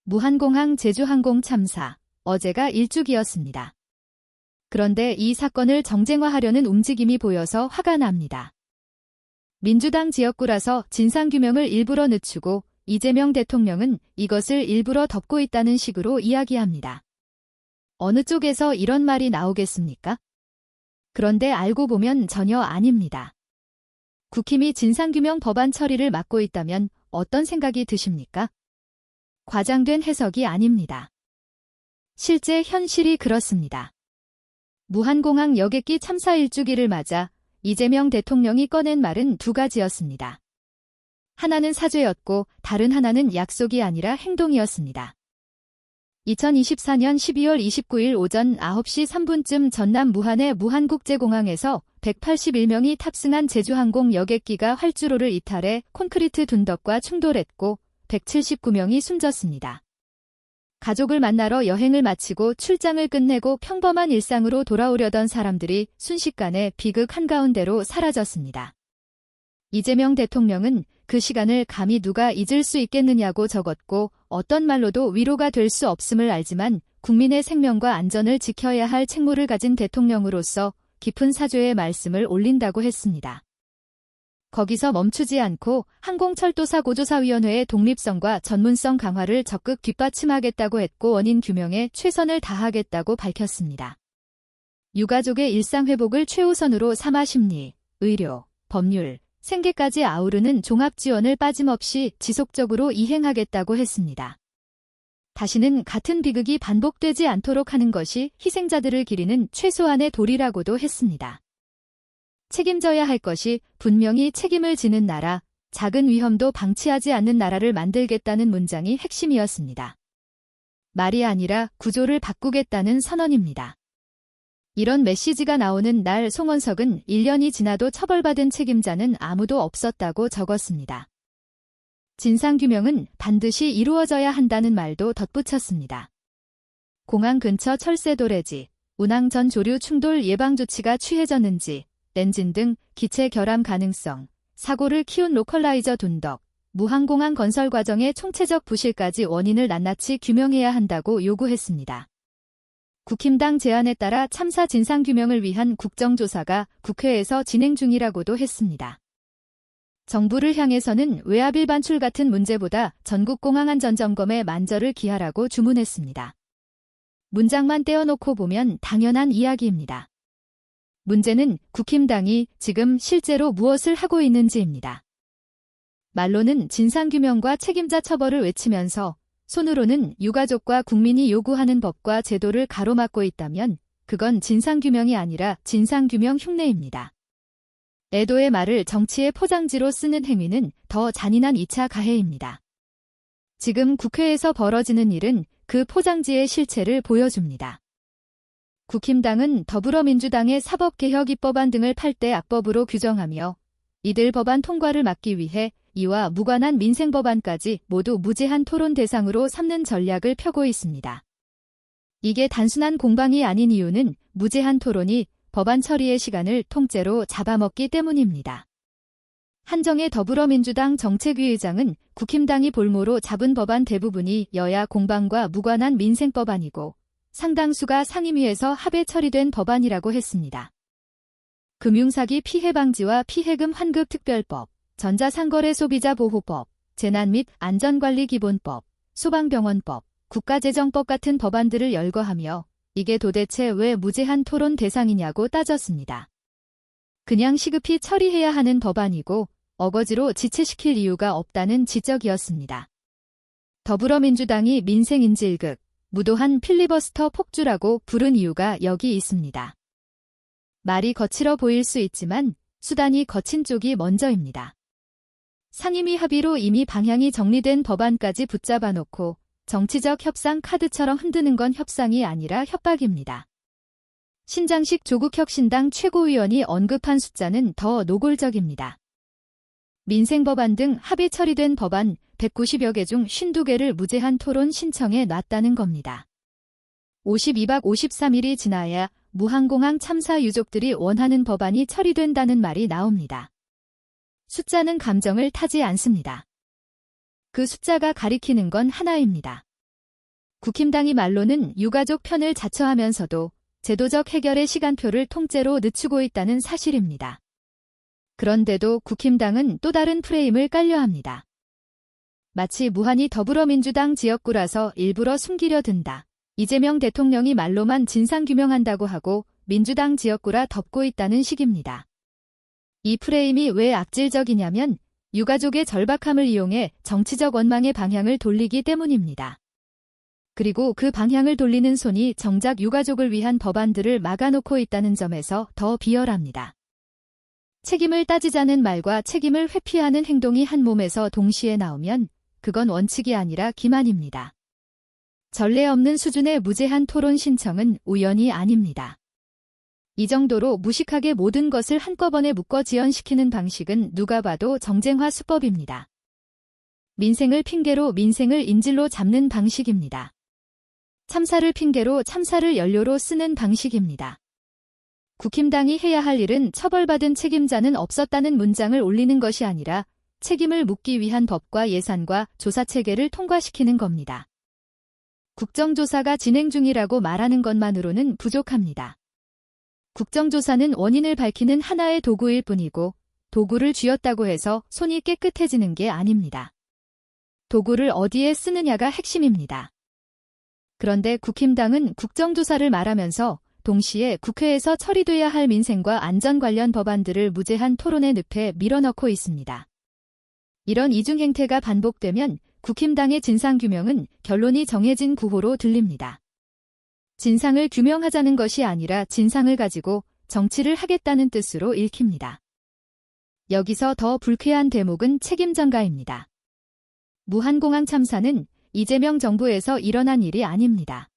무한공항 제주항공 참사, 어제가 일주기였습니다. 그런데 이 사건을 정쟁화하려는 움직임이 보여서 화가 납니다. 민주당 지역구라서 진상규명을 일부러 늦추고 이재명 대통령은 이것을 일부러 덮고 있다는 식으로 이야기합니다. 어느 쪽에서 이런 말이 나오겠습니까? 그런데 알고 보면 전혀 아닙니다. 국힘이 진상규명 법안 처리를 맡고 있다면 어떤 생각이 드십니까? 과장된 해석이 아닙니다. 실제 현실이 그렇습니다. 무한공항 여객기 참사 일주기를 맞아 이재명 대통령이 꺼낸 말은 두 가지였습니다. 하나는 사죄였고 다른 하나는 약속이 아니라 행동이었습니다. 2024년 12월 29일 오전 9시 3분쯤 전남 무안의 무안국제공항에서 181명이 탑승한 제주항공 여객기가 활주로를 이탈해 콘크리트 둔덕과 충돌했고 179명이 숨졌습니다. 가족을 만나러 여행을 마치고 출장을 끝내고 평범한 일상으로 돌아오려던 사람들이 순식간에 비극 한가운데로 사라졌습니다. 이재명 대통령은 그 시간을 감히 누가 잊을 수 있겠느냐고 적었고 어떤 말로도 위로가 될 수 없음을 알지만 국민의 생명과 안전을 지켜야 할 책무를 가진 대통령으로서 깊은 사죄의 말씀을 올린다고 했습니다. 거기서 멈추지 않고 항공철도사고조사위원회의 독립성과 전문성 강화를 적극 뒷받침하겠다고 했고 원인 규명에 최선을 다하겠다고 밝혔습니다. 유가족의 일상 회복을 최우선으로 삼아 심리, 의료, 법률, 생계까지 아우르는 종합지원을 빠짐없이 지속적으로 이행하겠다고 했습니다. 다시는 같은 비극이 반복되지 않도록 하는 것이 희생자들을 기리는 최소한의 도리라고도 했습니다. 책임져야 할 것이 분명히 책임을 지는 나라, 작은 위험도 방치하지 않는 나라를 만들겠다는 문장이 핵심이었습니다. 말이 아니라 구조를 바꾸겠다는 선언입니다. 이런 메시지가 나오는 날 송원석은 1년이 지나도 처벌받은 책임자는 아무도 없었다고 적었습니다. 진상규명은 반드시 이루어져야 한다는 말도 덧붙였습니다. 공항 근처 철새 도래지, 운항 전 조류 충돌 예방 조치가 취해졌는지, 엔진 등 기체 결함 가능성, 사고를 키운 로컬라이저 둔덕, 무항공항 건설 과정의 총체적 부실까지 원인을 낱낱이 규명해야 한다고 요구했습니다. 국힘당 제안에 따라 참사 진상규명을 위한 국정조사가 국회에서 진행 중이라고도 했습니다. 정부를 향해서는 외압일 반출 같은 문제보다 전국공항안전점검에 만절을 기하라고 주문했습니다. 문장만 떼어놓고 보면 당연한 이야기입니다. 문제는 국힘당이 지금 실제로 무엇을 하고 있는지입니다. 말로는 진상규명과 책임자 처벌을 외치면서 손으로는 유가족과 국민이 요구하는 법과 제도를 가로막고 있다면 그건 진상규명이 아니라 진상규명 흉내입니다. 애도의 말을 정치의 포장지로 쓰는 행위는 더 잔인한 2차 가해입니다. 지금 국회에서 벌어지는 일은 그 포장지의 실체를 보여줍니다. 국힘당은 더불어민주당의 사법개혁 입법안 등을 8대 악법으로 규정하며 이들 법안 통과를 막기 위해 이와 무관한 민생법안까지 모두 무제한 토론 대상으로 삼는 전략을 펴고 있습니다. 이게 단순한 공방이 아닌 이유는 무제한 토론이 법안 처리의 시간을 통째로 잡아먹기 때문입니다. 한정혜 더불어민주당 정책위 의장은 국힘당이 볼모로 잡은 법안 대부분이 여야 공방과 무관한 민생법안이고 상당수가 상임위에서 합의 처리된 법안이라고 했습니다. 금융사기 피해 방지와 피해금 환급 특별법, 전자상거래 소비자 보호법, 재난 및 안전관리 기본법, 소방병원법, 국가재정법 같은 법안들을 열거하며 이게 도대체 왜 무제한 토론 대상이냐고 따졌습니다. 그냥 시급히 처리해야 하는 법안이고 어거지로 지체시킬 이유가 없다는 지적이었습니다. 더불어민주당이 민생인지 1급, 무도한 필리버스터 폭주라고 부른 이유가 여기 있습니다. 말이 거칠어 보일 수 있지만 수단이 거친 쪽이 먼저입니다. 상임위 합의로 이미 방향이 정리된 법안까지 붙잡아 놓고 정치적 협상 카드처럼 흔드는 건 협상이 아니라 협박입니다. 신장식 조국혁신당 최고위원이 언급한 숫자는 더 노골적입니다. 민생법안 등 합의 처리된 법안 190여 개 중 52개를 무제한 토론 신청해 놨다는 겁니다. 52박 53일이 지나야 무항공항 참사 유족들이 원하는 법안이 처리된다는 말이 나옵니다. 숫자는 감정을 타지 않습니다. 그 숫자가 가리키는 건 하나입니다. 국힘당이 말로는 유가족 편을 자처하면서도 제도적 해결의 시간표를 통째로 늦추고 있다는 사실입니다. 그런데도 국힘당은 또 다른 프레임을 깔려 합니다. 마치 무한히 더불어민주당 지역구라서 일부러 숨기려 든다. 이재명 대통령이 말로만 진상규명한다고 하고 민주당 지역구라 덮고 있다는 식입니다. 이 프레임이 왜 악질적이냐면 유가족의 절박함을 이용해 정치적 원망의 방향을 돌리기 때문입니다. 그리고 그 방향을 돌리는 손이 정작 유가족을 위한 법안들을 막아놓고 있다는 점에서 더 비열합니다. 책임을 따지자는 말과 책임을 회피하는 행동이 한 몸에서 동시에 나오면 그건 원칙이 아니라 기만입니다. 전례 없는 수준의 무제한 토론 신청은 우연이 아닙니다. 이 정도로 무식하게 모든 것을 한꺼번에 묶어 지연시키는 방식은 누가 봐도 정쟁화 수법입니다. 민생을 핑계로 민생을 인질로 잡는 방식입니다. 참사를 핑계로 참사를 연료로 쓰는 방식입니다. 국힘당이 해야 할 일은 처벌받은 책임자는 없었다는 문장을 올리는 것이 아니라 책임을 묻기 위한 법과 예산과 조사체계를 통과시키는 겁니다. 국정조사가 진행 중이라고 말하는 것만으로는 부족합니다. 국정조사는 원인을 밝히는 하나의 도구일 뿐이고 도구를 쥐었다고 해서 손이 깨끗해지는 게 아닙니다. 도구를 어디에 쓰느냐가 핵심입니다. 그런데 국힘당은 국정조사를 말하면서 동시에 국회에서 처리돼야 할 민생과 안전 관련 법안들을 무제한 토론의 늪에 밀어넣고 있습니다. 이런 이중 행태가 반복되면 국힘당의 진상규명은 결론이 정해진 구호로 들립니다. 진상을 규명하자는 것이 아니라 진상을 가지고 정치를 하겠다는 뜻으로 읽힙니다. 여기서 더 불쾌한 대목은 책임 전가입니다. 무한공항 참사는 이재명 정부에서 일어난 일이 아닙니다.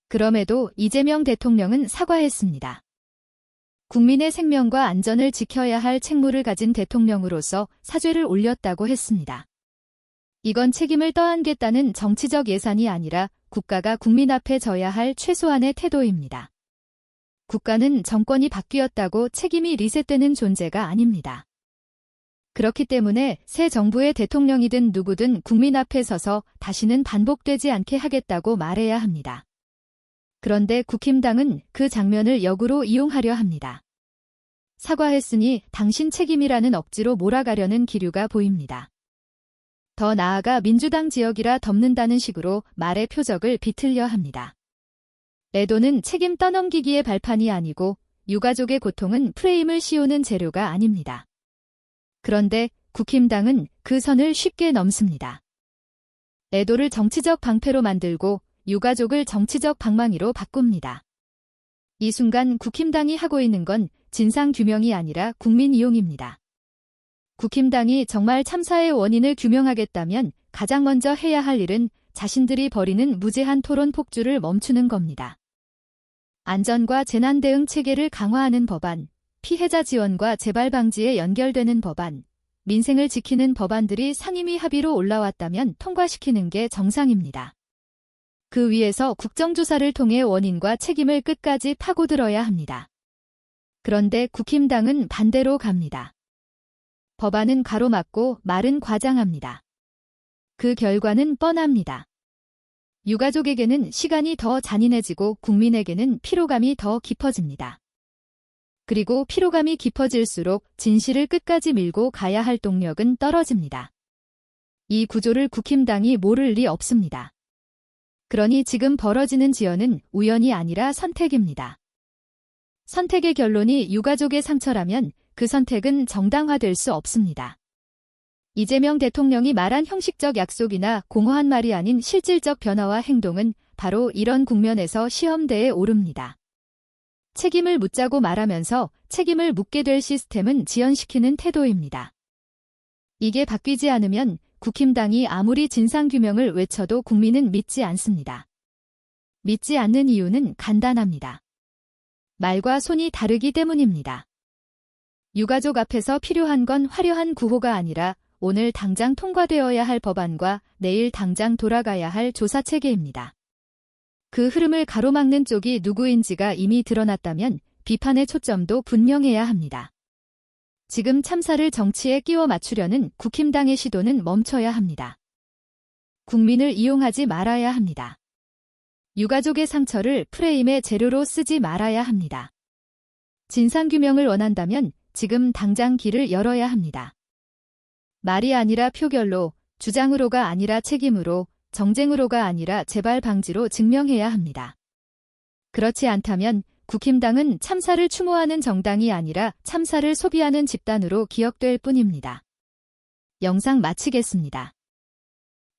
그럼에도 이재명 대통령은 사과했습니다. 국민의 생명과 안전을 지켜야 할 책무를 가진 대통령으로서 사죄를 올렸다고 했습니다. 이건 책임을 떠안겠다는 정치적 예산이 아니라 국가가 국민 앞에 져야 할 최소한의 태도입니다. 국가는 정권이 바뀌었다고 책임이 리셋되는 존재가 아닙니다. 그렇기 때문에 새 정부의 대통령이든 누구든 국민 앞에 서서 다시는 반복되지 않게 하겠다고 말해야 합니다. 그런데 국힘당은 그 장면을 역으로 이용하려 합니다. 사과했으니 당신 책임이라는 억지로 몰아가려는 기류가 보입니다. 더 나아가 민주당 지역이라 덮는다는 식으로 말의 표적을 비틀려 합니다. 애도는 책임 떠넘기기의 발판이 아니고 유가족의 고통은 프레임을 씌우는 재료가 아닙니다. 그런데 국힘당은 그 선을 쉽게 넘습니다. 애도를 정치적 방패로 만들고 유가족을 정치적 방망이로 바꿉니다. 이 순간 국힘당이 하고 있는 건 진상규명이 아니라 국민 이용입니다. 국힘당이 정말 참사의 원인을 규명하겠다면 가장 먼저 해야 할 일은 자신들이 벌이는 무제한 토론 폭주를 멈추는 겁니다. 안전과 재난 대응 체계를 강화하는 법안, 피해자 지원과 재발 방지에 연결되는 법안, 민생을 지키는 법안들이 상임위 합의로 올라왔다면 통과시키는 게 정상입니다. 그 위에서 국정조사를 통해 원인과 책임을 끝까지 파고들어야 합니다. 그런데 국힘당은 반대로 갑니다. 법안은 가로막고 말은 과장합니다. 그 결과는 뻔합니다. 유가족에게는 시간이 더 잔인해지고 국민에게는 피로감이 더 깊어집니다. 그리고 피로감이 깊어질수록 진실을 끝까지 밀고 가야 할 동력은 떨어집니다. 이 구조를 국힘당이 모를 리 없습니다. 그러니 지금 벌어지는 지연은 우연이 아니라 선택입니다. 선택의 결론이 유가족의 상처라면 그 선택은 정당화될 수 없습니다. 이재명 대통령이 말한 형식적 약속이나 공허한 말이 아닌 실질적 변화와 행동은 바로 이런 국면에서 시험대에 오릅니다. 책임을 묻자고 말하면서 책임을 묻게 될 시스템은 지연시키는 태도입니다. 이게 바뀌지 않으면 국힘당이 아무리 진상규명을 외쳐도 국민은 믿지 않습니다. 믿지 않는 이유는 간단합니다. 말과 손이 다르기 때문입니다. 유가족 앞에서 필요한 건 화려한 구호가 아니라 오늘 당장 통과되어야 할 법안과 내일 당장 돌아가야 할 조사체계입니다. 그 흐름을 가로막는 쪽이 누구인지가 이미 드러났다면 비판의 초점도 분명해야 합니다. 지금 참사를 정치에 끼워 맞추려는 국힘당의 시도는 멈춰야 합니다. 국민을 이용하지 말아야 합니다. 유가족의 상처를 프레임의 재료로 쓰지 말아야 합니다. 진상규명을 원한다면 지금 당장 길을 열어야 합니다. 말이 아니라 표결로, 주장으로가 아니라 책임으로, 정쟁으로가 아니라 재발 방지로 증명해야 합니다. 그렇지 않다면 국힘당은 참사를 추모하는 정당이 아니라 참사를 소비하는 집단으로 기억될 뿐입니다. 영상 마치겠습니다.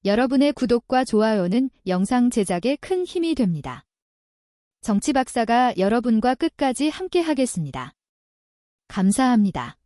여러분의 구독과 좋아요는 영상 제작에 큰 힘이 됩니다. 정치박사가 여러분과 끝까지 함께 하겠습니다. 감사합니다.